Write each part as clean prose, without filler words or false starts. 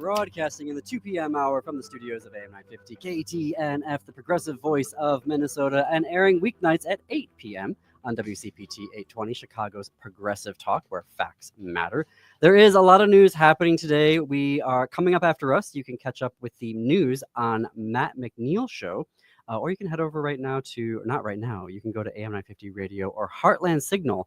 broadcasting in the 2 p.m. hour from the studios of AM 950 KTNF, the progressive voice of Minnesota, and airing weeknights at 8 p.m. on WCPT 820, Chicago's progressive talk, where facts matter. There is a lot of news happening today. We are coming up after us. You can catch up with the news on Matt McNeil's show, or you can head over right now to, not right now, you can go to AM 950 Radio or HeartlandSignal.com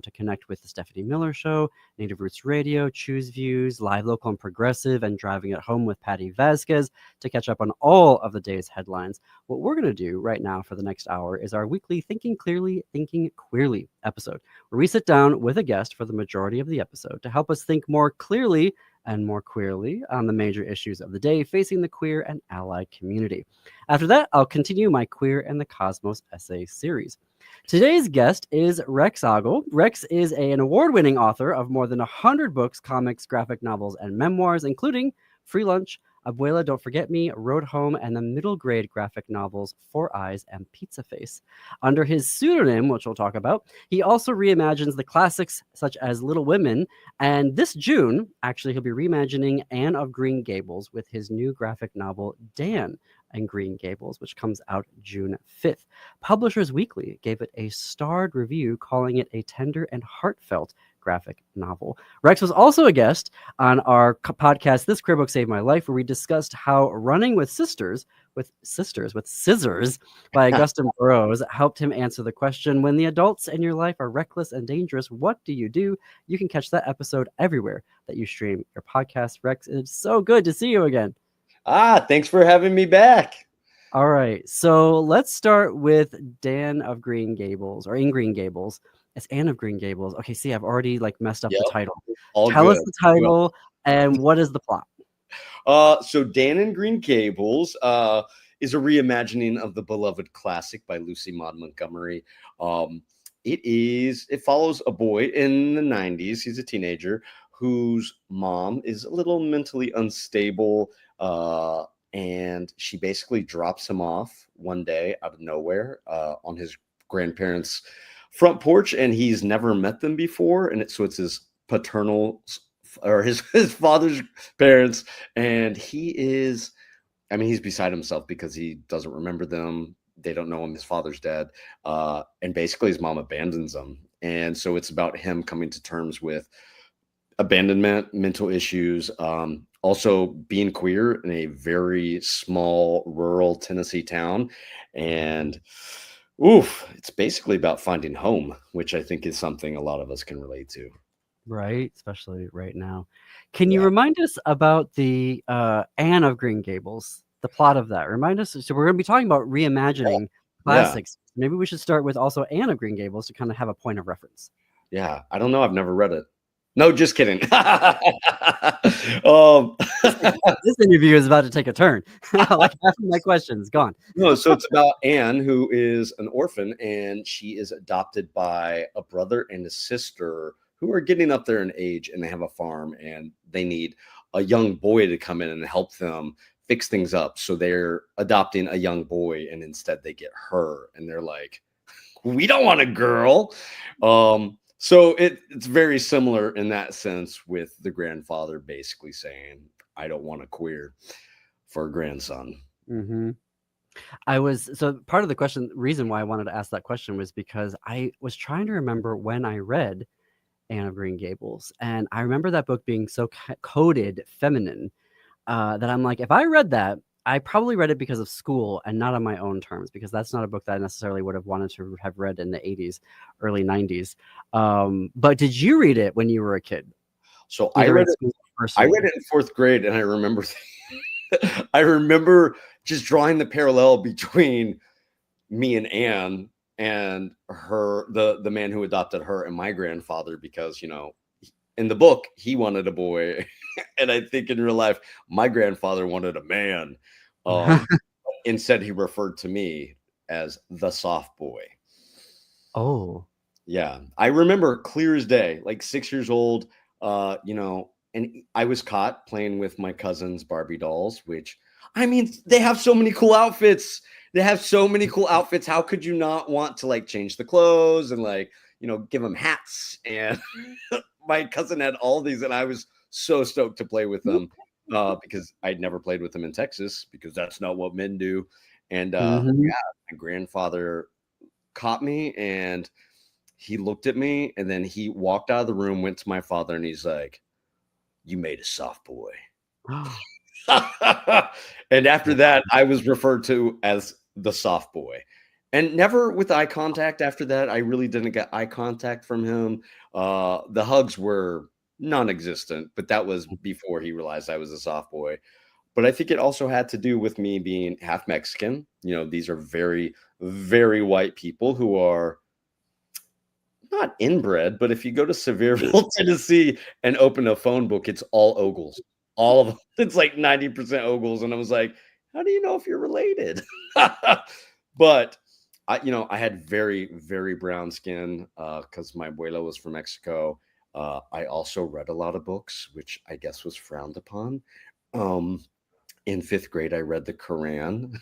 to connect with the Stephanie Miller Show, Native Roots Radio, Choose Views, Live Local and Progressive, and Driving at Home with Patty Vasquez to catch up on all of the day's headlines. What we're going to do right now for the next hour is our weekly Thinking Clearly, Thinking Queerly episode, where we sit down with a guest for the majority of the episode to help us think more clearly and more queerly on the major issues of the day facing the queer and allied community. After that, I'll continue my Queer and the Cosmos essay series. Today's guest is Rex Ogle. Rex is an award-winning author of more than 100 books, comics, graphic novels, and memoirs, including Free Lunch, Abuela Don't Forget Me, Road Home, and the middle grade graphic novels Four Eyes and Pizza Face. Under his pseudonym, which we'll talk about, he also reimagines the classics such as Little Women, and this June, actually, he'll be reimagining Anne of Green Gables with his new graphic novel, Dan and Green Gables, which comes out June 5th. Publishers Weekly gave it a starred review, calling it a tender and heartfelt graphic novel. Rex was also a guest on our podcast, This Queer Book Saved My Life, where we discussed how Running with Scissors by Augustine Burroughs helped him answer the question, when the adults in your life are reckless and dangerous, what do? You can catch that episode everywhere that you stream your podcast. Rex, it's so good to see you again. Thanks for having me back. All right, so let's start with Dan of Green Gables, or In Green Gables. It's Anne of Green Gables. Okay, see, I've already messed up the title. Tell us the title and what is the plot? So Dan and Green Gables is a reimagining of the beloved classic by Lucy Maud Montgomery. It follows a boy in the 90s. He's a teenager whose mom is a little mentally unstable, and she basically drops him off one day out of nowhere on his grandparents' front porch, and he's never met them before, and it's his paternal or his father's parents, and he's beside himself because he doesn't remember them. They don't know him. His father's dead, and basically his mom abandons him, and so it's about him coming to terms with abandonment, mental issues, also being queer in a very small rural Tennessee town, and it's basically about finding home, which I think is something a lot of us can relate to. Right, especially right now. Can you remind us about the Anne of Green Gables, the plot of that? Remind us. So we're going to be talking about reimagining classics. Yeah. Maybe we should start with also Anne of Green Gables to kind of have a point of reference. Yeah, I don't know. I've never read it. No, just kidding. This interview is about to take a turn. Like half of my questions gone. No, so it's about Anne, who is an orphan, and she is adopted by a brother and a sister who are getting up there in age, and they have a farm, and they need a young boy to come in and help them fix things up. So they're adopting a young boy, and instead they get her, and they're like, we don't want a girl. So it's very similar in that sense, with the grandfather basically saying, I don't want a queer for a grandson. Mm-hmm. So part of the reason why I wanted to ask that question was because I was trying to remember when I read Anne of Green Gables. And I remember that book being so coded feminine that I'm like, if I read that, I probably read it because of school and not on my own terms, because that's not a book that I necessarily would have wanted to have read in the 80s, early 90s. But did you read it when you were a kid? So I read it in fourth grade, and I remember just drawing the parallel between me and Anne and her, the man who adopted her, and my grandfather, because, in the book, he wanted a boy. And I think in real life, my grandfather wanted a man. Instead, he referred to me as the soft boy. Oh. Yeah. I remember clear as day, like 6 years old, and I was caught playing with my cousin's Barbie dolls, which, they have so many cool outfits. How could you not want to change the clothes and give them hats? And my cousin had all these, and I was so stoked to play with them. because I'd never played with them in Texas because that's not what men do. And Mhm. my grandfather caught me and he looked at me and then he walked out of the room, went to my father, and he's like, "You made a soft boy." And after that, I was referred to as the soft boy. And never with eye contact after that. I really didn't get eye contact from him. The hugs were non-existent, but that was before he realized I was a soft boy. But I think it also had to do with me being half Mexican. You know, these are very, very white people who are not inbred, but if you go to Sevierville, Tennessee, and open a phone book, it's all Ogles. All of them. It's like 90% Ogles. And I was like, how do you know if you're related? But I had very, very brown skin because my abuela was from Mexico. I also read a lot of books, which I guess was frowned upon. Um, in fifth grade, I read the Quran.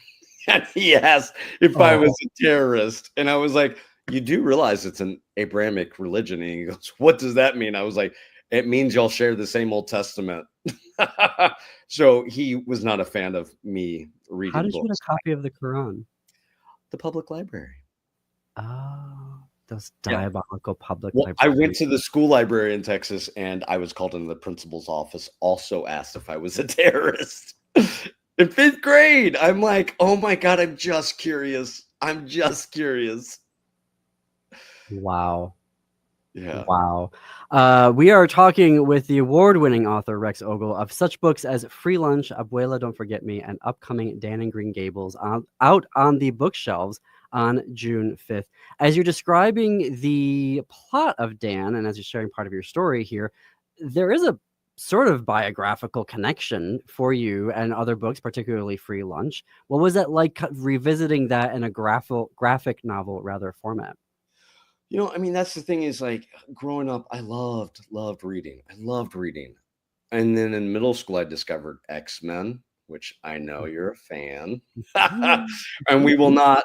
And he asked if I was Oh, a terrorist. And I was like, you do realize it's an Abrahamic religion. And he goes, what does that mean? I was like, it means y'all share the same Old Testament. So he was not a fan of me how reading did you get a books. copy of the Quran? The public library. Oh, those Yeah. diabolical public Well, I went libraries. to the school library in Texas and I was called into the principal's office, also asked if I was a terrorist. In fifth grade, I'm like, oh my God, I'm just curious. I'm just curious. Wow. Yeah. Wow. We are talking with the award-winning author Rex Ogle of such books as Free Lunch, Abuela Don't Forget Me, and upcoming Dan and Green Gables out on the bookshelves on June 5th. As you're describing the plot of Dan, and as you're sharing part of your story here, there is a sort of biographical connection for you and other books, particularly Free Lunch. What was that like revisiting that in a graphic novel rather format? I mean, that's the thing is like growing up, I loved reading. I loved reading. And then in middle school, I discovered X-Men, which I know you're a fan. And we will not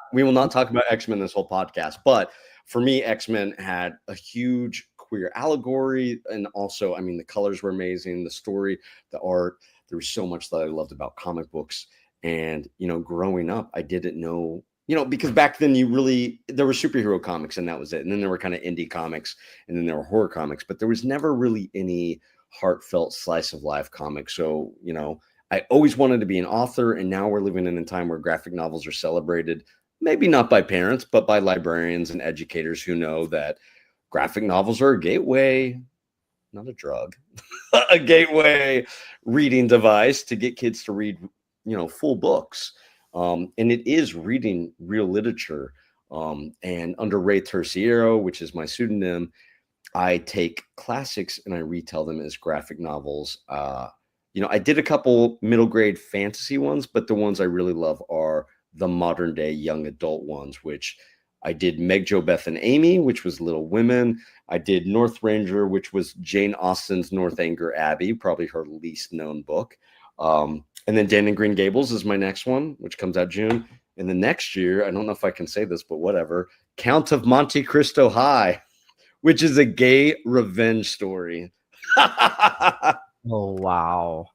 talk about X-Men this whole podcast, but for me, X-Men had a huge queer allegory. And also, I mean, the colors were amazing, the story, the art. There was so much that I loved about comic books. And, growing up, I didn't know, because back then there were superhero comics and that was it. And then there were kind of indie comics and then there were horror comics, but there was never really any heartfelt slice of life comic. So, I always wanted to be an author. And now we're living in a time where graphic novels are celebrated, maybe not by parents, but by librarians and educators who know that graphic novels are a gateway, not a drug, a gateway reading device to get kids to read, full books. And it is reading real literature. And under Rey Terciero, which is my pseudonym, I take classics and I retell them as graphic novels. I did a couple middle grade fantasy ones, but the ones I really love are the modern day young adult ones, which I did Meg, Jo, Beth, and Amy, which was Little Women. I did Northanger, which was Jane Austen's Northanger Abbey, probably her least known book. And then Dan and Green Gables is my next one, which comes out June. And the next year, I don't know if I can say this, but whatever, Count of Monte Cristo High, which is a gay revenge story. Oh, wow.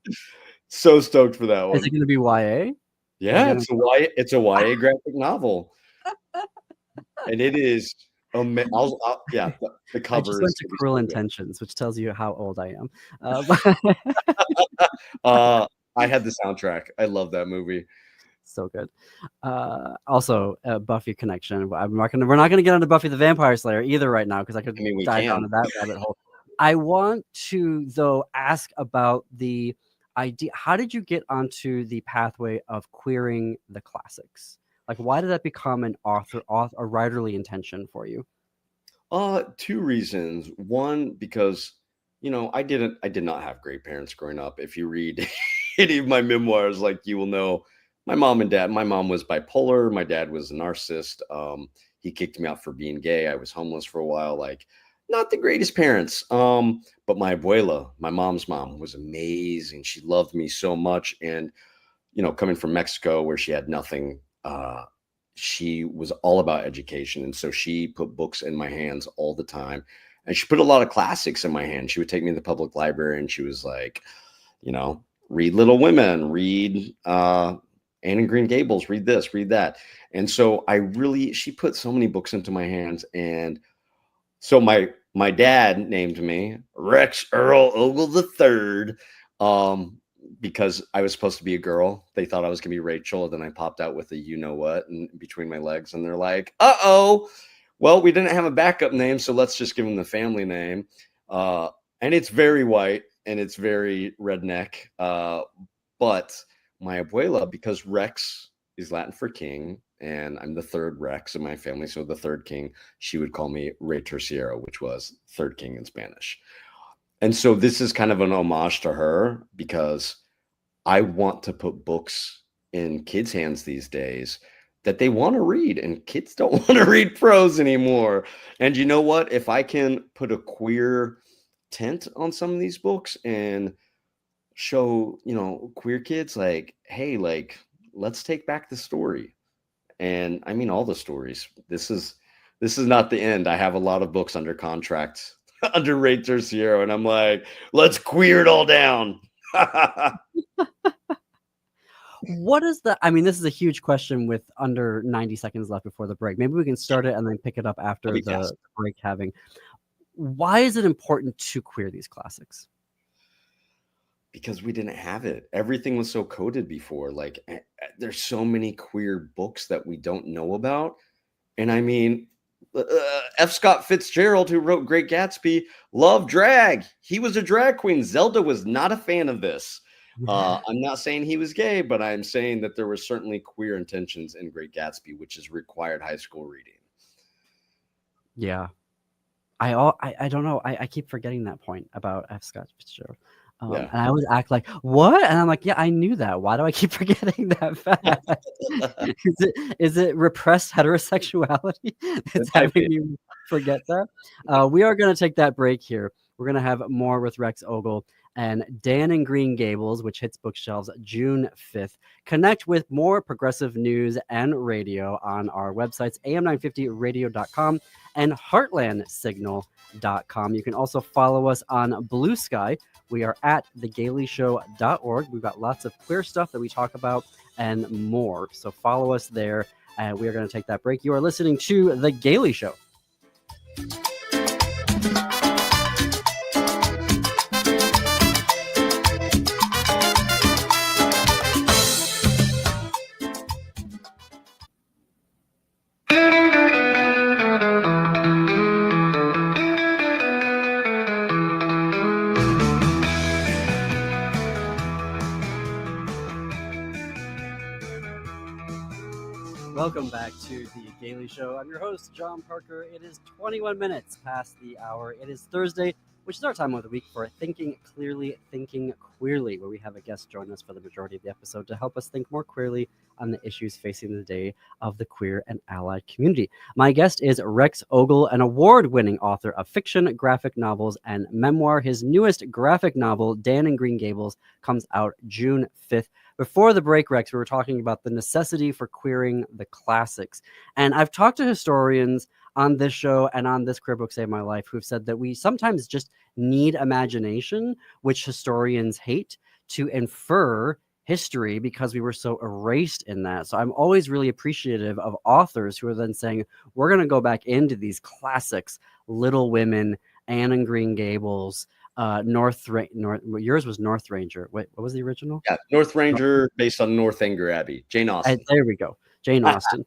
So stoked for that Is one. it going to be YA? Yeah, it's a YA graphic novel, and it is. Yeah, the I cover just went is to gonna be Cruel so good. Intentions, which tells you how old I am. I had the soundtrack. I love that movie. So good. Also, Buffy connection. We're not gonna get into Buffy the Vampire Slayer either right now because I could I mean, we dive down can. to that rabbit hole. I want to though ask about the idea. How did you get onto the pathway of queering the classics? Like, why did that become a writerly intention for you? Two reasons. One, because I did not have great parents growing up. If you read any of my memoirs, like you will know, my mom and dad. My mom was bipolar. My dad was a narcissist. He kicked me out for being gay. I was homeless for a while. Like, not the greatest parents. But my abuela, my mom's mom, was amazing. She loved me so much, and coming from Mexico where she had nothing, she was all about education. And so she put books in my hands all the time. And she put a lot of classics in my hand. She would take me to the public library and she was like, read Little Women, read Anne of Green Gables, read this, read that. And so she put so many books into my hands. And so my dad named me Rex Earl Ogle III, because I was supposed to be a girl. They thought I was going to be Rachel. And then I popped out with a you-know-what and between my legs. And they're like, uh-oh, well, we didn't have a backup name, so let's just give him the family name. And it's very white and it's very redneck. But my abuela, because Rex is Latin for king, and I'm the third Rex in my family, so the third king, she would call me Rey Terciero, which was third king in Spanish. And so this is kind of an homage to her, because I want to put books in kids' hands these days that they want to read, and kids don't want to read prose anymore. And you know what? If I can put a queer tint on some of these books and show, queer kids like, hey, like, let's take back the story. And I mean, all the stories. This is not the end. I have a lot of books under contract under Rey Terciero, and I'm like, let's queer it all down. What is the, I mean, this is a huge question with under 90 seconds left before the break. Maybe we can start it and then pick it up after the break having. Why is it important to queer these classics? Because we didn't have it. Everything was so coded before. Like, there's so many queer books that we don't know about. And I mean, F. Scott Fitzgerald, who wrote Great Gatsby, loved drag. He was a drag queen. Zelda was not a fan of this. I'm not saying he was gay, but I'm saying that there were certainly queer intentions in Great Gatsby, which is required high school reading. Yeah. I don't know. I keep forgetting that point about F. Scott Fitzgerald. And I always act like, what? And I'm like, yeah, I knew that. Why do I keep forgetting that fact? Is it repressed heterosexuality that's having me forget that? We are going to take that break here. We're going to have more with Rex Ogle and Dan in Green Gables, which hits bookshelves June 5th. Connect with more progressive news and radio on our websites, am950radio.com and heartlandsignal.com. You can also follow us on Blue Sky. We are at thegaleyshow.org. We've got lots of queer stuff that we talk about and more. So follow us there. We are going to take that break. You are listening to The Gailey Show. Welcome back to The Gailey Show. I'm your host, John Parker. It is 21 minutes past the hour. It is Thursday, which is our time of the week for Thinking Clearly, Thinking Queerly, where we have a guest join us for the majority of the episode to help us think more queerly on the issues facing the day of the queer and allied community. My guest is Rex Ogle, an award-winning author of fiction, graphic novels, and memoir. His newest graphic novel, Dan in Green Gables, comes out June 5th. Before the break, Rex, we were talking about the necessity for queering the classics. And I've talked to historians on this show and on this Queer Book Save My Life who've said that we sometimes just need imagination, which historians hate, to infer history because we were so erased in that. So I'm always really appreciative of authors who are then saying, we're going to go back into these classics, Little Women, Anne and Green Gables, yours was Northanger. Wait, what was the original? Yeah, Northanger, based on Northanger Abbey. Jane Austen. There we go. Jane Austen.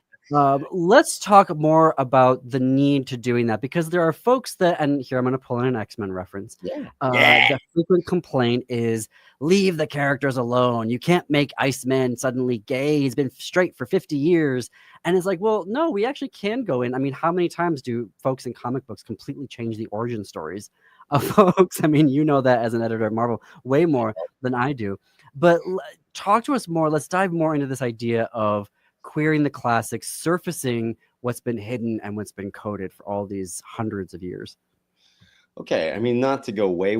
Let's talk more about the need to doing that, because there are folks that, and here I'm going to pull in an X-Men reference. The frequent complaint is, leave the characters alone. You can't make Iceman suddenly gay. He's been straight for 50 years. And it's like, well, no, we actually can go in. I mean, how many times do folks in comic books completely change the origin stories of folks? I mean, you know that as an editor at Marvel way more than I do. But talk to us more. Let's dive more into this idea of queering the classics, surfacing what's been hidden and what's been coded for all these hundreds of years. Okay, I mean, not to go way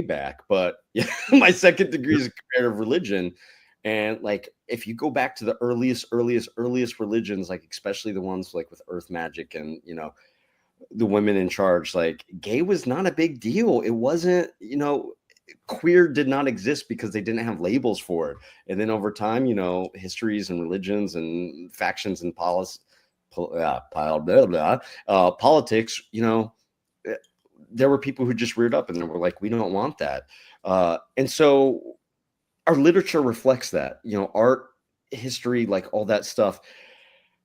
back, but my second degree is in comparative religion. And like, if you go back to the earliest religions, like especially the ones like with earth magic and, the women in charge, like gay was not a big deal. It wasn't, queer did not exist because they didn't have labels for it. And then over time, histories and religions and factions and politics, there were people who just reared up and they were like, we don't want that. And so our literature reflects that, art, history, like all that stuff.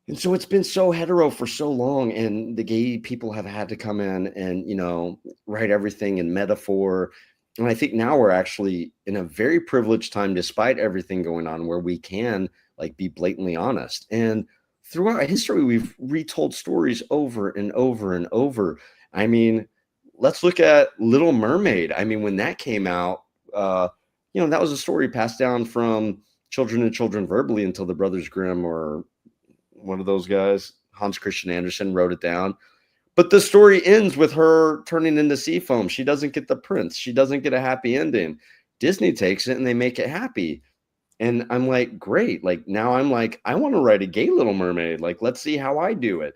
And so it's been so hetero for so long, and the gay people have had to come in and, write everything in metaphor. And I think now we're actually in a very privileged time, despite everything going on, where we can like be blatantly honest. And throughout history, we've retold stories over and over and over. I mean, let's look at Little Mermaid. I mean, when that came out, that was a story passed down from children to children verbally until the Brothers Grimm or one of those guys, Hans Christian Andersen, wrote it down. But the story ends with her turning into sea foam. She doesn't get the prince. She doesn't get a happy ending. Disney takes it and they make it happy. And I'm like, great. Like now I'm like, I want to write a gay Little Mermaid. Like, let's see how I do it.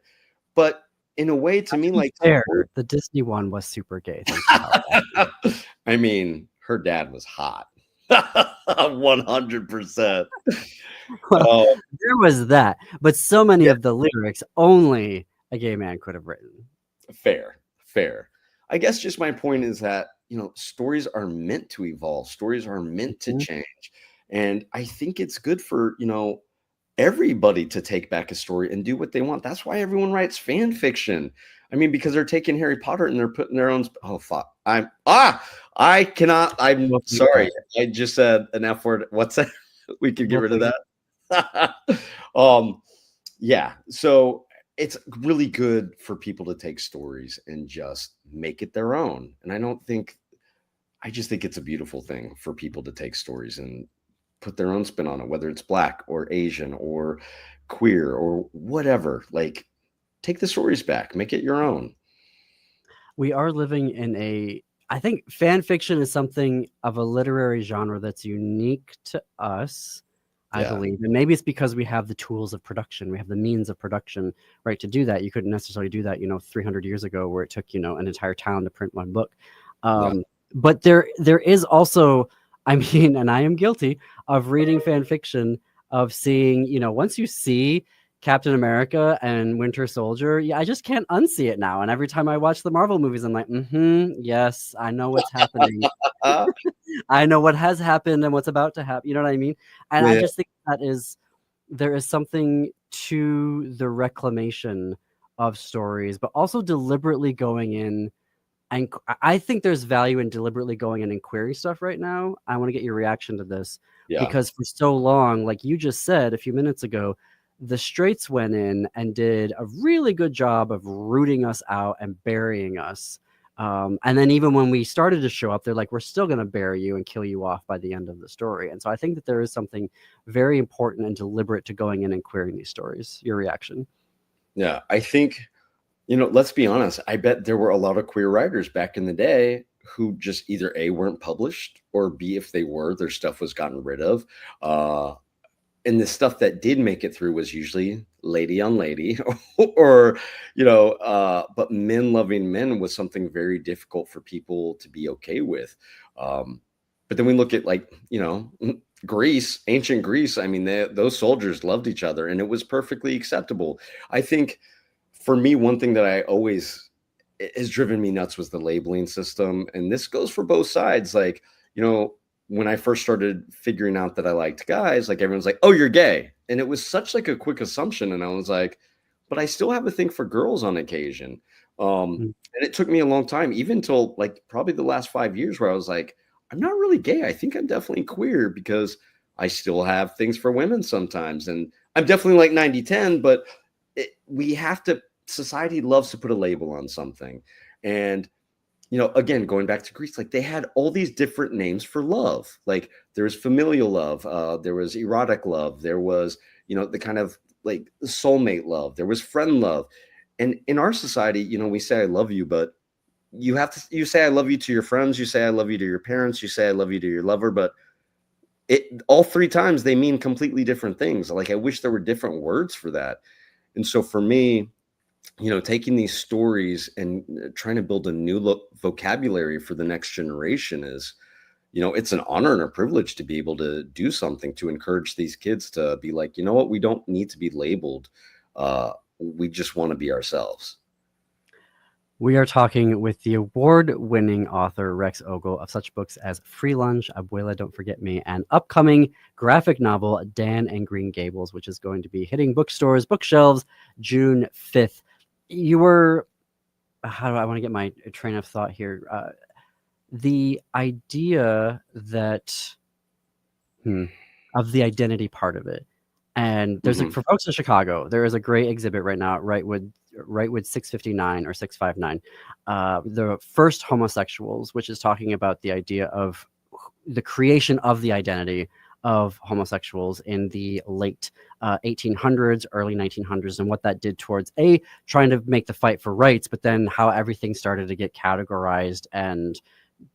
But in a way, to me, like the Disney one was super gay. I mean, her dad was hot. 100%. Well, there was that, but so many of the lyrics only a gay man could have written. Fair. I guess just my point is that, stories are meant to evolve. Stories are meant to change. And I think it's good for, everybody to take back a story and do what they want. That's why everyone writes fan fiction. I mean, because they're taking Harry Potter and they're putting their own. Oh, fuck. I'm sorry. I just said an F word. What's that? We could get rid of that. Yeah. So it's really good for people to take stories and just make it their own. And I just think it's a beautiful thing for people to take stories and put their own spin on it, whether it's Black or Asian or queer or whatever. Like, take the stories back, make it your own. We are living in I think fan fiction is something of a literary genre that's unique to us, I believe. And maybe it's because we have the tools of production. We have the means of production, right, to do that. You couldn't necessarily do that, 300 years ago where it took, an entire town to print one book. But there is also, I mean, and I am guilty of reading fan fiction, of seeing, once you see Captain America and Winter Soldier, I just can't unsee it now. And every time I watch the Marvel movies, I'm like, yes, I know what's happening. I know what has happened and what's about to happen. You know what I mean? And I just think there is something to the reclamation of stories, but also deliberately going in. And I think there's value in deliberately going in and query stuff right now. I want to get your reaction to this, because for so long, like you just said a few minutes ago, the straights went in and did a really good job of rooting us out and burying us. And then even when we started to show up, they're like, we're still going to bury you and kill you off by the end of the story. And so I think that there is something very important and deliberate to going in and querying these stories. Your reaction? Yeah, I think, let's be honest. I bet there were a lot of queer writers back in the day who just either A, weren't published, or B, if they were, their stuff was gotten rid of. And the stuff that did make it through was usually lady on lady or, but men loving men was something very difficult for people to be okay with. But then we look at Greece, ancient Greece. I mean, those soldiers loved each other and it was perfectly acceptable. I think for me, one thing that I always has driven me nuts was the labeling system. And this goes for both sides. Like, when I first started figuring out that I liked guys, like everyone's like, oh, you're gay. And it was such like a quick assumption. And I was like, but I still have a thing for girls on occasion. And it took me a long time, even till like probably the last 5 years, where I was like, I'm not really gay. I think I'm definitely queer, because I still have things for women sometimes. And I'm definitely like 90-10, but society loves to put a label on something. And again, going back to Greece, like they had all these different names for love. Like there was familial love, there was erotic love, there was, the kind of like soulmate love, there was friend love. And in our society, we say I love you, but you say I love you to your friends, you say I love you to your parents, you say I love you to your lover, but all three times they mean completely different things. Like I wish there were different words for that. And so for me, taking these stories and trying to build a new vocabulary for the next generation is it's an honor and a privilege to be able to do something to encourage these kids to be like, you know what, we don't need to be labeled. We just want to be ourselves. We are talking with the award-winning author Rex Ogle of such books as Free Lunch, Abuela, Don't Forget Me, and upcoming graphic novel Dan and Green Gables, which is going to be hitting bookstores, bookshelves, June 5th. You were, how do I want to get my train of thought here? The idea that, of the identity part of it. And there's for folks in Chicago, there is a great exhibit right now at Wrightwood 659 or 659, the first homosexuals, which is talking about the idea of the creation of the identity of homosexuals in the late 1800s, early 1900s, and what that did towards trying to make the fight for rights, but then how everything started to get categorized and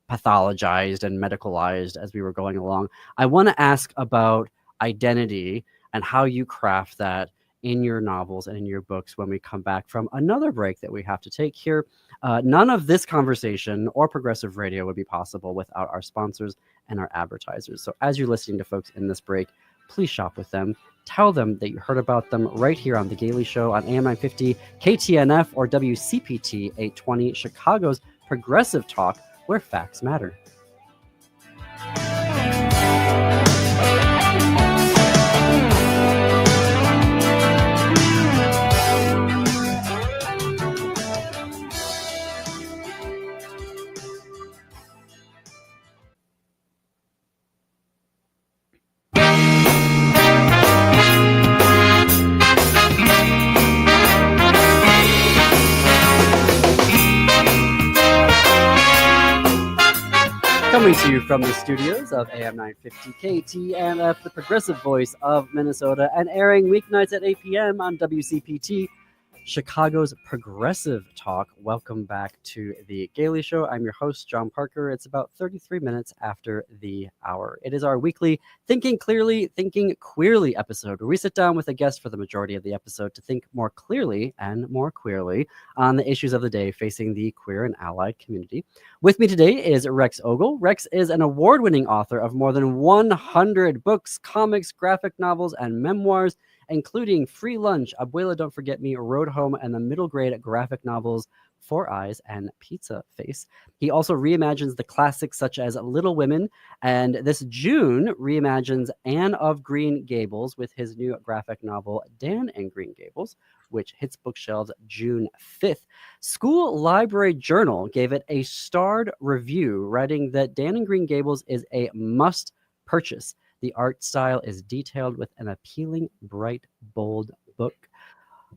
pathologized and medicalized as we were going along. I want to ask about identity and how you craft that in your novels and in your books when we come back from another break that we have to take here. None of this conversation or progressive radio would be possible without our sponsors and our advertisers. So as you're listening to folks in this break, please shop with them. Tell them that you heard about them right here on The Gailey Show on AM 950, KTNF, or WCPT 820, Chicago's progressive talk, where facts matter. Coming to you from the studios of AM 950 KTNF, the progressive voice of Minnesota, and airing weeknights at 8 p.m. on WCPT, Chicago's progressive talk. Welcome back to The Gailey Show. I'm your host, John Parker. It's about 33 minutes after the hour. It is our weekly Thinking Clearly, Thinking Queerly episode, where we sit down with a guest for the majority of the episode to think more clearly and more queerly on the issues of the day facing the queer and allied community. With me today is Rex Ogle. Rex is an award-winning author of more than 100 books, comics, graphic novels, and memoirs, including Free Lunch, Abuela, Don't Forget Me, Road Home, and the middle grade graphic novels Four Eyes and Pizza Face. He also reimagines the classics such as Little Women, and this June reimagines Anne of Green Gables with his new graphic novel Dan and Green Gables, which hits bookshelves June 5th. School Library Journal gave it a starred review, writing that Dan and Green Gables is a must purchase. The art style is detailed with an appealing, bright, bold book.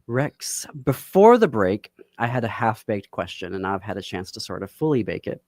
Rex, before the break, I had a half-baked question, and now I've had a chance to sort of fully bake it,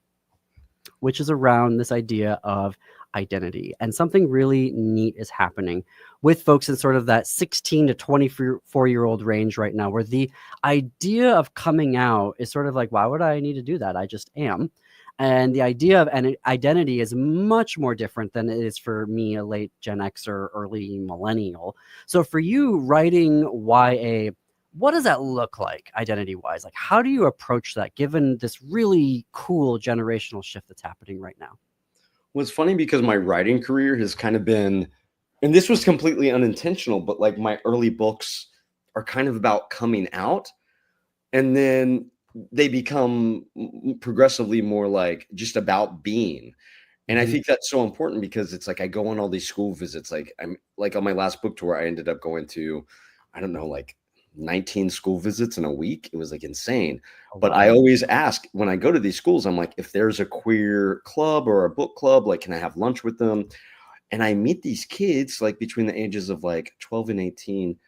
which is around this idea of identity. And something really neat is happening with folks in sort of that 16 to 24-year-old range right now, where the idea of coming out is sort of like, why would I need to do that? I just am. And the idea of an identity is much more different than it is for me, a late Gen X or early millennial. So for you writing YA, what does that look like identity-wise? Like, how do you approach that given this really cool generational shift that's happening right now? Well, it's funny because my writing career has kind of been, and this was completely unintentional, but like my early books are kind of about coming out, and then they become progressively more like just about being. And I think that's so important because it's like I go on all these school visits. Like I'm like on my last book tour, I ended up going to, I don't know, like 19 school visits in a week. It was like insane. Oh, but wow. I always ask when I go to these schools, I'm like, if there's a queer club or a book club, like, can I have lunch with them? And I meet these kids like between the ages of like 12 and 18.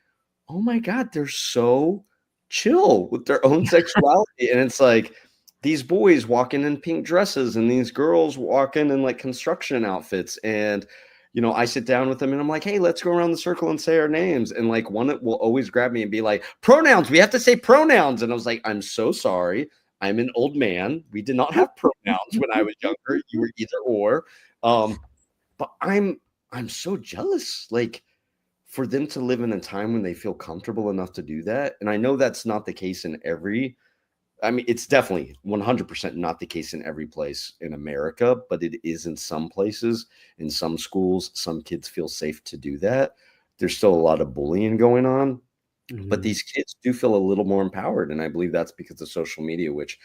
Oh my God, they're so chill with their own sexuality. And it's like these boys walking in pink dresses and these girls walking in like construction outfits. And, I sit down with them and I'm like, hey, let's go around the circle and say our names. And like one will always grab me and be like, pronouns, we have to say pronouns. And I was like, I'm so sorry. I'm an old man. We did not have pronouns when I was younger. You were either or. But I'm so jealous. Like, for them to live in a time when they feel comfortable enough to do that. And I know that's not the case in every I mean, it's definitely 100% not the case in every place in America, but it is in some places, in some schools. Some kids feel safe to do that. There's still a lot of bullying going on, but Mhm. these kids do feel a little more empowered. And I believe that's because of social media, which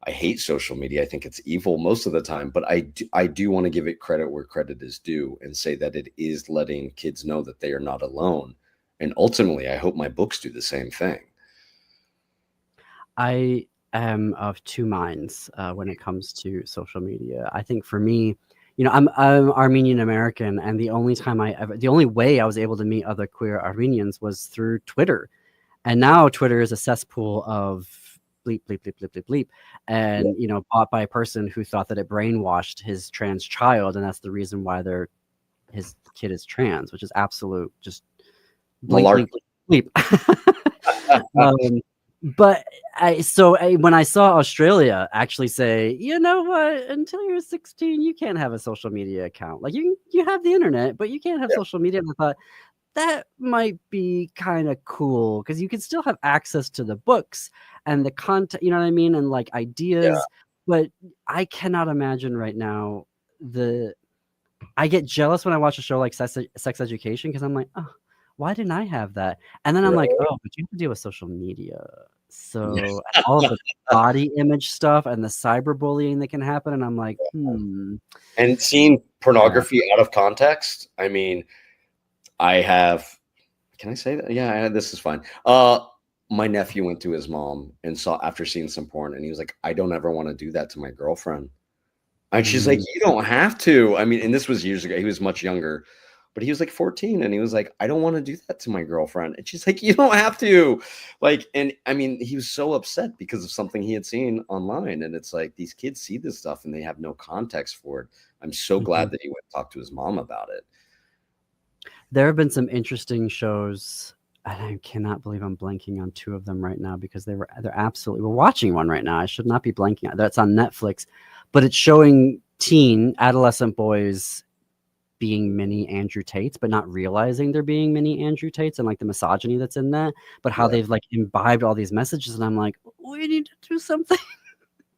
I hate social media. I think it's evil most of the time, but I do want to give it credit where credit is due and say that it is letting kids know that they are not alone. And ultimately, I hope my books do the same thing. I am of two minds when it comes to social media. I think for me, I'm Armenian American, and the only way I was able to meet other queer Armenians was through Twitter. And now Twitter is a cesspool of bleep, bleep, bleep, bleep, bleep, bleep, Yeah. and bought by a person who thought that it brainwashed his trans child, and that's the reason why his kid is trans, which is absolute just bleep, bleep, Malarkey. bleep, bleep. But when I saw Australia actually say, you know what, until you're 16, you can't have a social media account. Like you have the internet, but you can't have Yeah. social media. And I thought that might be kind of cool because you can still have access to the books and the content, you know what I mean, and like Yeah. ideas. But I cannot imagine right now I get jealous when I watch a show like Sex Education because I'm like, oh, why didn't I have that? And then I'm like, Right. oh, but you have to deal with social media. Yeah. So all of the body image stuff and the cyberbullying that can happen. And I'm like, And seeing yeah. pornography out of context, I mean, I have, can I say that? Yeah, this is fine. My nephew went to his mom and saw after seeing some porn, and he was like, I don't ever want to do that to my girlfriend. And she's like, Mm. you don't have to. I mean, and this was years ago. He was much younger, but he was like 14 and he was like, I don't want to do that to my girlfriend. And she's like, you don't have to. Like, and I mean, he was so upset because of something he had seen online. And it's like these kids see this stuff and they have no context for it. I'm so glad Mhm. that he went and talked to his mom about it. There have been some interesting shows, and I cannot believe I'm blanking on two of them right now because they're absolutely. We're watching one right now. I should not be blanking. That's on Netflix, but it's showing adolescent boys being mini Andrew Tates, but not realizing they're being mini Andrew Tates and like the misogyny that's in that, but how Yeah. they've like imbibed all these messages. And I'm like, we need to do something.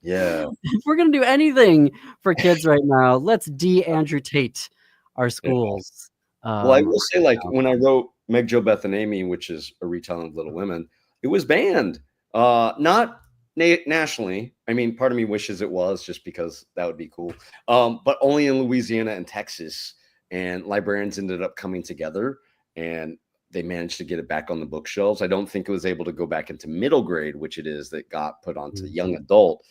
Yeah. If we're gonna do anything for kids right now, let's Andrew Tate our Yeah. schools. Well, I Right will say, like, now. when I wrote Meg, Jo, Beth, and Amy, which is a retelling of Little Women, it was banned. Not nationally. I mean, part of me wishes it was just because that would be cool. But only in Louisiana and Texas. And librarians ended up coming together and they managed to get it back on the bookshelves. I don't think it was able to go back into middle grade, which it is that got put onto young adult.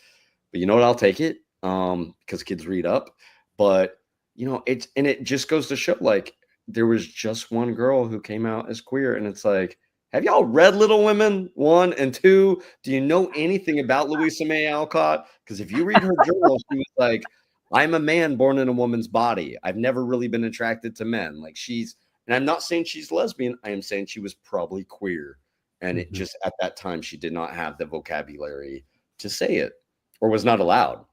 But you know what? I'll take it because kids read up. But it just goes to show like there was just one girl who came out as queer, and it's like, have y'all read Little Women? One and two, do you know anything about Louisa May Alcott? Because if you read her journal, she was like, I'm a man born in a woman's body. I've never really been attracted to men. Like and I'm not saying she's lesbian. I am saying she was probably queer. And it Mhm. just at that time, she did not have the vocabulary to say it or was not allowed.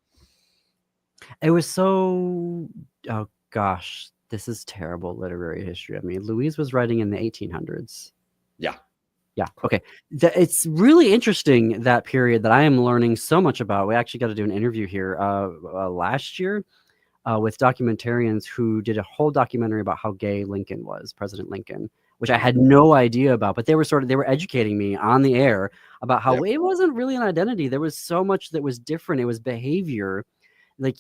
It was so oh gosh, this is terrible literary history. I mean, Louise was writing in the 1800s. Yeah. Yeah, okay. It's really interesting, that period that I am learning so much about. We actually got to do an interview here last year with documentarians who did a whole documentary about how gay Lincoln was, President Lincoln, which I had no idea about, but they were educating me on the air about Yeah. how it wasn't really an identity. There was so much that was different. It was behavior. Like,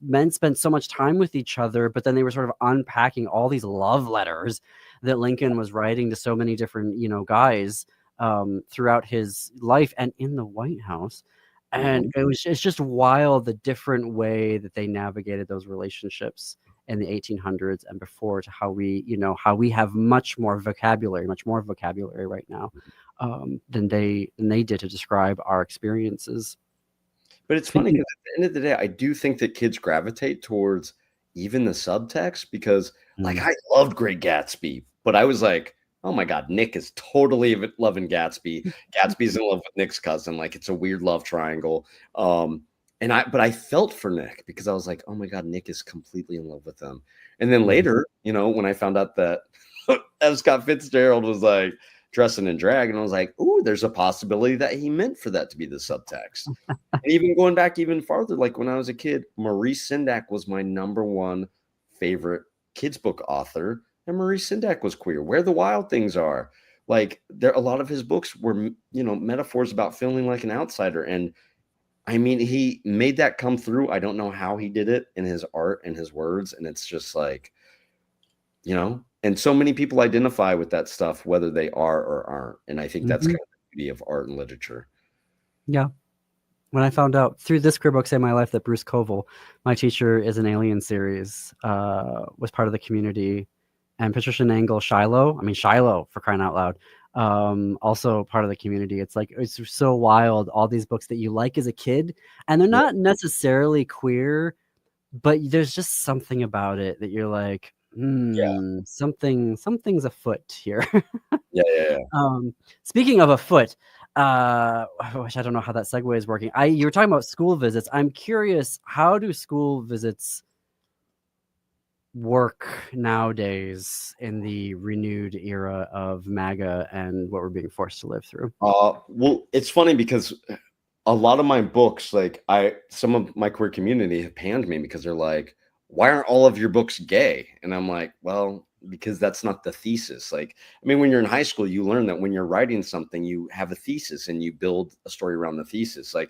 men spent so much time with each other, but then they were sort of unpacking all these love letters that Lincoln was writing to so many different, guys throughout his life and in the White House. And Mhm. it's just wild the different way that they navigated those relationships in the 1800s and before to how we have much more vocabulary right now than they did to describe our experiences. But it's But funny because at the end of the day, I do think that kids gravitate towards even the subtext because, like, I loved Great Gatsby, but I was like, oh my God, Nick is totally loving Gatsby. Gatsby's in love with Nick's cousin. Like, it's a weird love triangle. But I felt for Nick because I was like, oh my God, Nick is completely in love with him. And then Mhm. later, when I found out that F. Scott Fitzgerald was like dressing in drag, and I was like, ooh, there's a possibility that he meant for that to be the subtext. And even going back even farther, like when I was a kid, Maurice Sendak was my number one favorite kids book author, and Maurice Sendak was queer. Where the Wild Things Are, like there, a lot of his books were, metaphors about feeling like an outsider. And I mean, he made that come through. I don't know how he did it in his art and his words. And it's just like, and so many people identify with that stuff, whether they are or aren't. And I think that's kind of the beauty of art and literature. Yeah. When I found out through this Queer Book Saved My Life that Bruce Koval, my teacher is an Alien series, was part of the community, and Patricia Nangle Shiloh, for crying out loud, also part of the community. It's like, it's so wild, all these books that you like as a kid, and they're not necessarily queer, but there's just something about it that you're like, something's afoot here. Yeah. Speaking of afoot, which I don't know how that segue is working. You were talking about school visits. I'm curious, how do school visits work nowadays in the renewed era of MAGA and what we're being forced to live through? Well, it's funny because a lot of my books, like some of my queer community have panned me because they're like, why aren't all of your books gay? And I'm like, well, because that's not the thesis. Like, I mean, when you're in high school, you learn that when you're writing something, you have a thesis and you build a story around the thesis. Like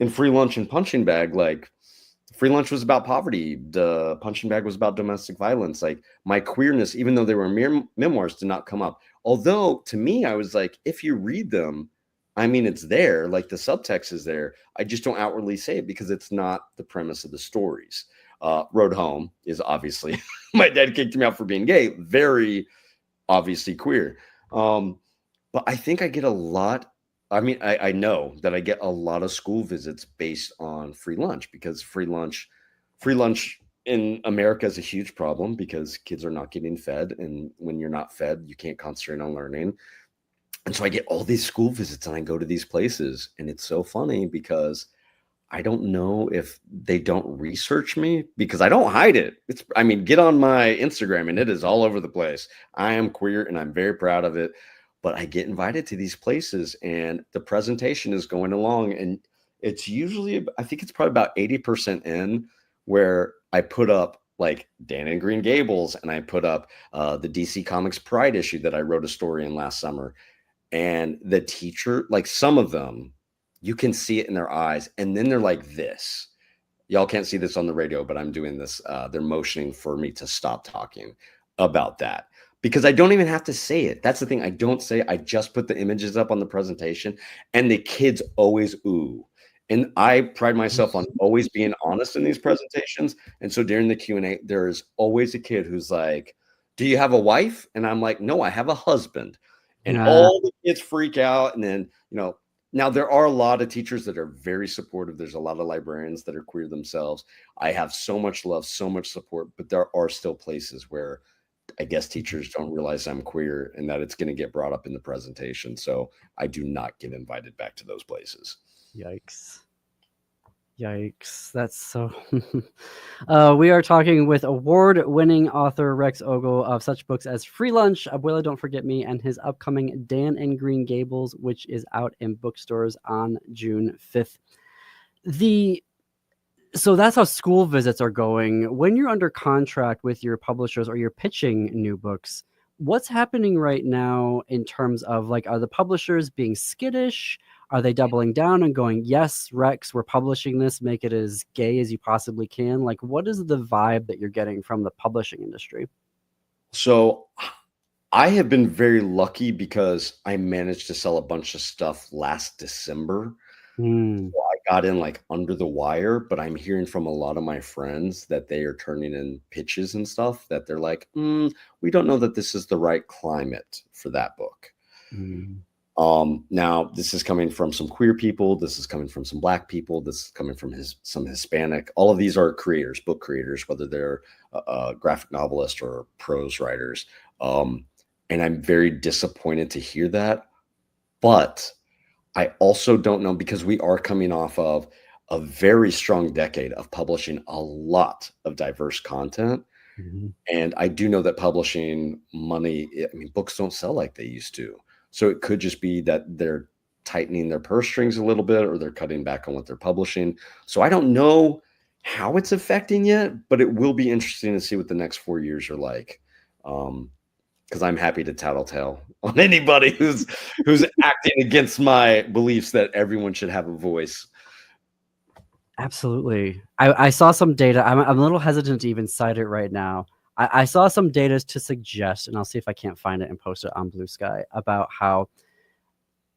in Free Lunch and Punching Bag, like Free Lunch was about poverty. The Punching Bag was about domestic violence. Like my queerness, even though they were mere memoirs, did not come up. Although to me, I was like, if you read them, I mean, it's there, like the subtext is there. I just don't outwardly say it because it's not the premise of the stories. Road Home is obviously, my dad kicked me out for being gay, very obviously queer. But I think I get a lot. I mean, I know that I get a lot of school visits based on free lunch, because free lunch in America is a huge problem because kids are not getting fed. And when you're not fed, you can't concentrate on learning. And so I get all these school visits and I go to these places, and it's so funny because I don't know if they don't research me, because I don't hide it. Get on my Instagram and it is all over the place. I am queer and I'm very proud of it, but I get invited to these places and the presentation is going along, and it's usually, I think it's probably about 80% in, where I put up like Dan and Green Gables, and I put up the DC Comics Pride issue that I wrote a story in last summer. And the teacher, like some of them, you can see it in their eyes. And then they're like this. Y'all can't see this on the radio, but I'm doing this. They're motioning for me to stop talking about that, because I don't even have to say it. That's the thing. I don't say it. I just put the images up on the presentation, and the kids always ooh. And I pride myself on always being honest in these presentations. And so during the Q&A, there's always a kid who's like, do you have a wife? And I'm like, no, I have a husband. And all the kids freak out. And then, now there are a lot of teachers that are very supportive. There's a lot of librarians that are queer themselves. I have so much love, so much support, but there are still places where I guess teachers don't realize I'm queer and that it's going to get brought up in the presentation. So I do not get invited back to those places. Yikes. That's so... we are talking with award-winning author Rex Ogle of such books as Free Lunch, Abuela Don't Forget Me, and his upcoming Dan and Green Gables, which is out in bookstores on June 5th. So that's how school visits are going. When you're under contract with your publishers or you're pitching new books, what's happening right now in terms of, like, are the publishers being skittish? Are they doubling down and going, yes, Rex, we're publishing this, make it as gay as you possibly can? Like, what is the vibe that you're getting from the publishing industry? So I have been very lucky because I managed to sell a bunch of stuff last December. So I got in like under the wire, but I'm hearing from a lot of my friends that they are turning in pitches and stuff that they're like, we don't know that this is the right climate for that book. Now this is coming from some queer people. This is coming from some Black people. This is coming from some Hispanic. All of these are creators, book creators, whether they're graphic novelists or prose writers. And I'm very disappointed to hear that. But I also don't know, because we are coming off of a very strong decade of publishing a lot of diverse content. And I do know that publishing money, books don't sell like they used to. So it could just be that they're tightening their purse strings a little bit, or they're cutting back on what they're publishing. So I don't know how it's affecting yet, but it will be interesting to see what the next 4 years are like. Because I'm happy to tattletale on anybody who's acting against my beliefs that everyone should have a voice. Absolutely. I saw some data. I'm a little hesitant to even cite it right now. I saw some data to suggest, and I'll see if I can't find it and post it on Blue Sky, about how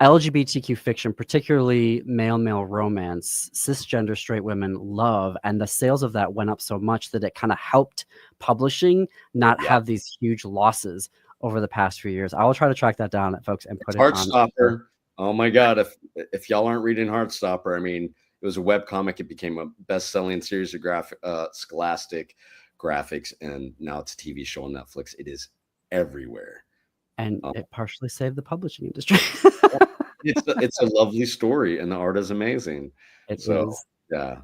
LGBTQ fiction, particularly male-male romance, cisgender straight women love, and the sales of that went up so much that it kind of helped publishing not have these huge losses over the past few years. I will try to track that down, folks, and put it on. Heartstopper. Oh my God! If y'all aren't reading Heartstopper, I mean, it was a webcomic. It became a best-selling series of Scholastic graphics, and now it's a TV show on Netflix. It is everywhere. And it partially saved the publishing industry. It's a lovely story, and the art is amazing. It is. Yeah.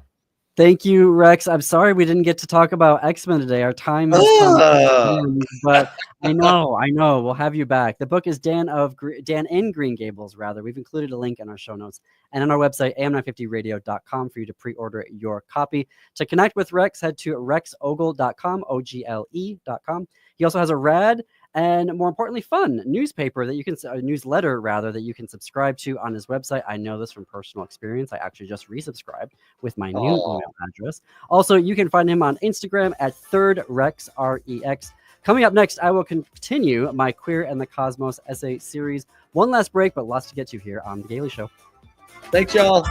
Thank you, Rex. I'm sorry we didn't get to talk about X-Men today. Our time has come, but I know. We'll have you back. The book is Dan in Green Gables, rather. We've included a link in our show notes and on our website, am950radio.com, for you to pre-order your copy. To connect with Rex, head to rexogle.com, OGLE.com. He also has a rad and, more importantly, fun newsletter that you can subscribe to on his website. I know this from personal experience. I actually just resubscribed with my new email address. Also, you can find him on Instagram at thirdrex, REX. Coming up next, I will continue my Queer and the Cosmos essay series. One last break, but lots to get to here on The Gailey Show. Thanks, y'all.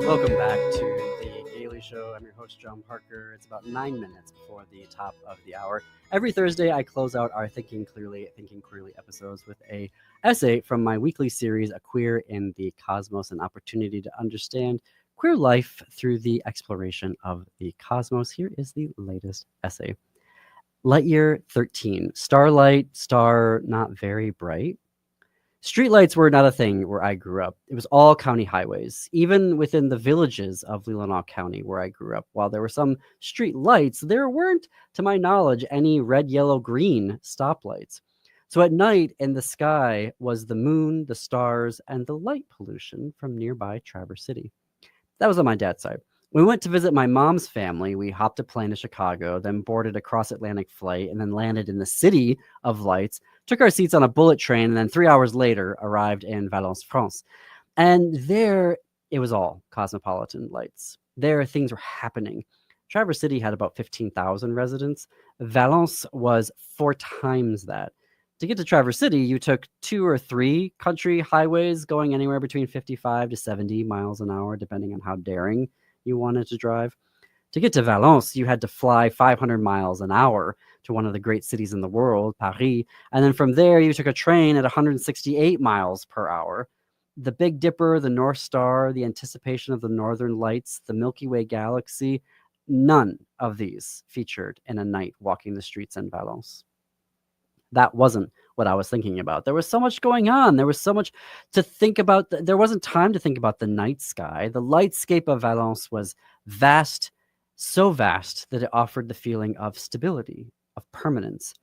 Welcome back to The Gailey Show. I'm your host, John Parker. It's about 9 minutes before the top of the hour. Every Thursday, I close out our Thinking Queerly episodes with a essay from my weekly series, A Queer in the Cosmos, an opportunity to understand queer life through the exploration of the cosmos. Here is the latest essay. Light year 13. Starlight, star not very bright. Streetlights were not a thing where I grew up. It was all county highways, even within the villages of Leelanau County where I grew up. While there were some street lights, there weren't, to my knowledge, any red, yellow, green stoplights. So at night, in the sky was the moon, the stars, and the light pollution from nearby Traverse City. That was on my dad's side. We went to visit my mom's family. We hopped a plane to Chicago, then boarded a cross-Atlantic flight, and then landed in the city of lights, took our seats on a bullet train, and then 3 hours later arrived in Valence, France. And there, it was all cosmopolitan lights. There, things were happening. Traverse City had about 15,000 residents. Valence was 4 times that. To get to Traverse City, you took 2 or 3 country highways going anywhere between 55 to 70 miles an hour, depending on how daring you wanted to drive. To get to Valence, you had to fly 500 miles an hour to one of the great cities in the world, Paris. And then from there, you took a train at 168 miles per hour. The Big Dipper, the North Star, the anticipation of the Northern Lights, the Milky Way galaxy, none of these featured in a night walking the streets in Valence. That wasn't what I was thinking about. There was so much going on. There was so much to think about. There wasn't time to think about the night sky. The lightscape of Valence was vast, so vast that it offered the feeling of stability, of permanence.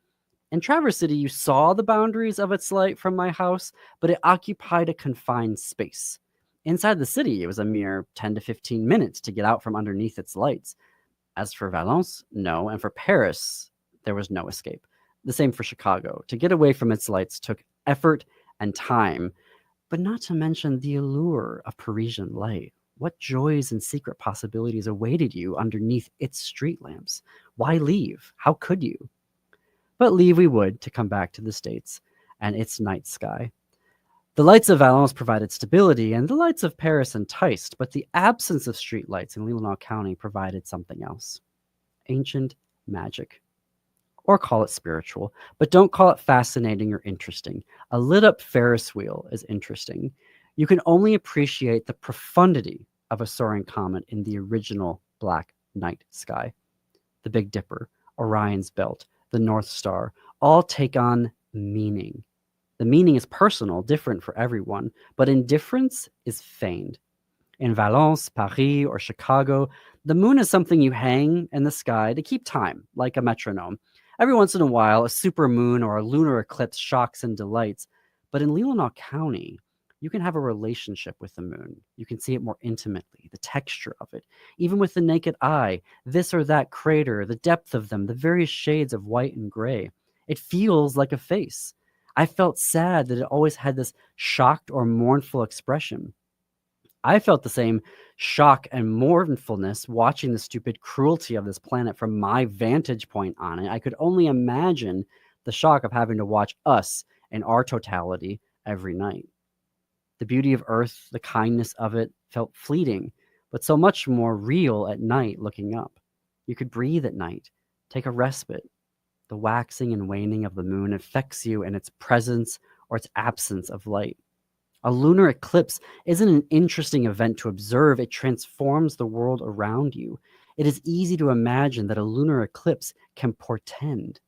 In Traverse City, you saw the boundaries of its light from my house, but it occupied a confined space. Inside the city, it was a mere 10 to 15 minutes to get out from underneath its lights. As for Valence, no. And for Paris, there was no escape. The same for Chicago. To get away from its lights took effort and time, but not to mention the allure of Parisian light. What joys and secret possibilities awaited you underneath its street lamps? Why leave? How could you? But leave we would, to come back to the States and its night sky. The lights of Valence provided stability, and the lights of Paris enticed, but the absence of street lights in Leelanau County provided something else. Ancient magic. Or call it spiritual, but don't call it fascinating or interesting. A lit-up Ferris wheel is interesting. You can only appreciate the profundity of a soaring comet in the original black night sky. The Big Dipper, Orion's Belt, the North Star, all take on meaning. The meaning is personal, different for everyone, but indifference is feigned. In Valence, Paris, or Chicago, the moon is something you hang in the sky to keep time, like a metronome. Every once in a while, a supermoon or a lunar eclipse shocks and delights. But in Leelanau County, you can have a relationship with the moon. You can see it more intimately, the texture of it, even with the naked eye, this or that crater, the depth of them, the various shades of white and gray. It feels like a face. I felt sad that it always had this shocked or mournful expression. I felt the same shock and mournfulness watching the stupid cruelty of this planet from my vantage point on it. I could only imagine the shock of having to watch us in our totality every night. The beauty of Earth, the kindness of it felt fleeting, but so much more real at night looking up. You could breathe at night, take a respite. The waxing and waning of the moon affects you in its presence or its absence of light. A lunar eclipse isn't an interesting event to observe. It transforms the world around you. It is easy to imagine that a lunar eclipse can portend.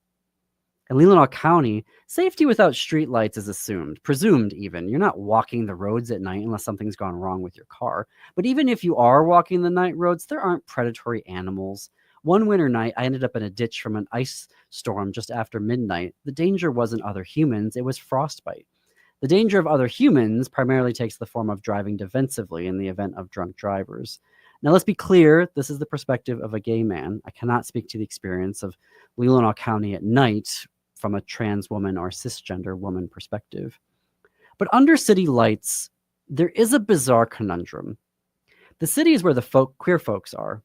In Leelanau County, safety without streetlights is presumed even. You're not walking the roads at night unless something's gone wrong with your car. But even if you are walking the night roads, there aren't predatory animals. One winter night, I ended up in a ditch from an ice storm just after midnight. The danger wasn't other humans, it was frostbite. The danger of other humans primarily takes the form of driving defensively in the event of drunk drivers. Now, let's be clear, this is the perspective of a gay man. I cannot speak to the experience of Leelanau County at night from a trans woman or cisgender woman perspective. But under city lights, there is a bizarre conundrum. The city is where the queer folks are.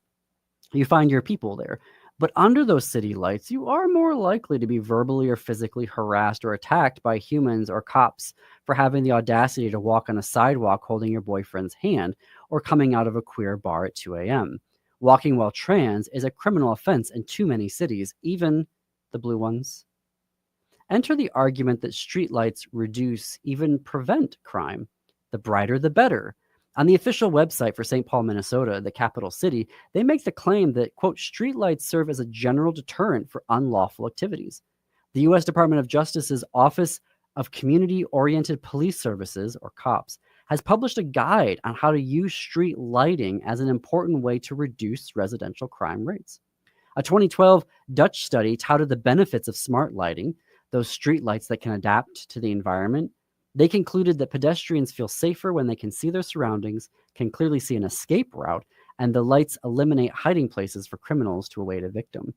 You find your people there. But under those city lights, you are more likely to be verbally or physically harassed or attacked by humans or cops for having the audacity to walk on a sidewalk holding your boyfriend's hand or coming out of a queer bar at 2 a.m. Walking while trans is a criminal offense in too many cities, even the blue ones. Enter the argument that streetlights reduce, even prevent crime. The brighter, the better. On the official website for St. Paul, Minnesota, the capital city, they make the claim that, quote, streetlights serve as a general deterrent for unlawful activities. The U.S. Department of Justice's Office of Community-Oriented Police Services, or COPS, has published a guide on how to use street lighting as an important way to reduce residential crime rates. A 2012 Dutch study touted the benefits of smart lighting, those streetlights that can adapt to the environment. They concluded that pedestrians feel safer when they can see their surroundings, can clearly see an escape route, and the lights eliminate hiding places for criminals to await a victim.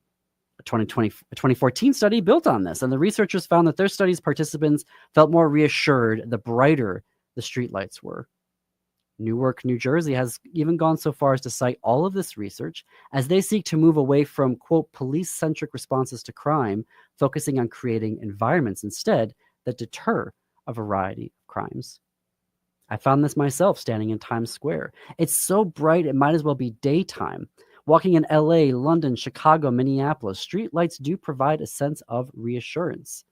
A 2014 study built on this, and the researchers found that their study's participants felt more reassured the brighter the streetlights were. Newark, New Jersey has even gone so far as to cite all of this research as they seek to move away from, quote, police-centric responses to crime, focusing on creating environments instead that deter a variety of crimes. I found this myself standing in Times Square. It's so bright it might as well be daytime. Walking in LA, London, Chicago, Minneapolis, street lights do provide a sense of reassurance.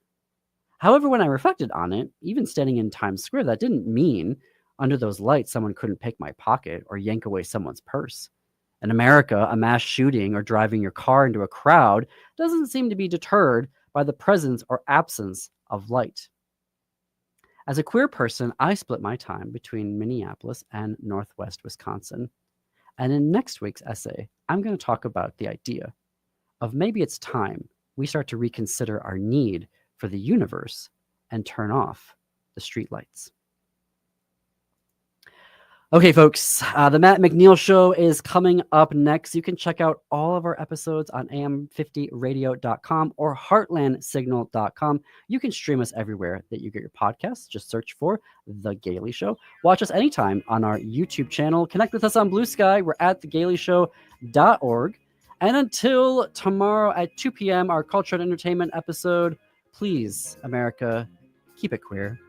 However, when I reflected on it, even standing in Times Square, that didn't mean under those lights someone couldn't pick my pocket or yank away someone's purse. In America, a mass shooting or driving your car into a crowd doesn't seem to be deterred by the presence or absence of light. As a queer person, I split my time between Minneapolis and Northwest Wisconsin. And in next week's essay, I'm going to talk about the idea of maybe it's time we start to reconsider our need for the universe and turn off the streetlights. Okay, folks, the Matt McNeil Show is coming up next. You can check out all of our episodes on am50radio.com or heartlandsignal.com. You can stream us everywhere that you get your podcasts. Just search for The Gailey Show. Watch us anytime on our YouTube channel. Connect with us on Blue Sky. We're at thegaileyshow.org. And until tomorrow at 2 p.m., our culture and entertainment episode, please, America, keep it queer.